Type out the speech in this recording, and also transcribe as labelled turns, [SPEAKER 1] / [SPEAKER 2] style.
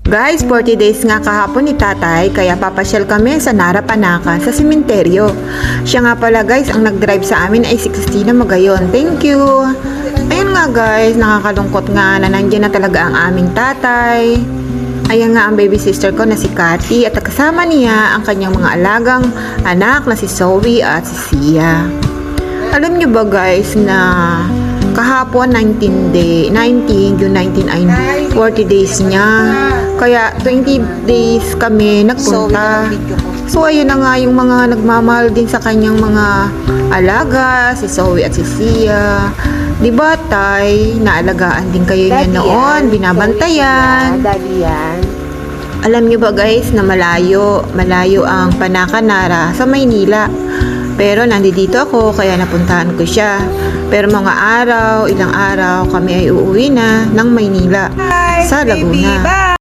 [SPEAKER 1] Guys, 40 days nga kahapon ni tatay, kaya papasyal kami sa Narapanaka sa sementeryo. Siya nga pala guys, ang nag-drive sa amin ay si Christina Magayon. Thank you! Ayun nga guys, nakakalungkot nga na nandiyan na talaga ang aming tatay. Ayan nga ang baby sister ko na si Cathy at kasama niya ang kanyang mga alagang anak na si Zoe at si Sia. Alam niyo ba guys na kahapon 19 June 19 ay 40 days niya. Kaya 20 days kami nagpunta. So ayun na nga yung mga nagmamahal din sa kanyang mga alaga, si Zoe at si Sia. Di ba tay, naalagaan din kayo niya noon, binabantayan.
[SPEAKER 2] Daddy yan.
[SPEAKER 1] Alam niyo ba guys na malayo ang Panakanara sa Maynila. Pero nandito ako kaya napuntahan ko siya. Pero ilang araw kami ay uuwi na ng Maynila sa Laguna.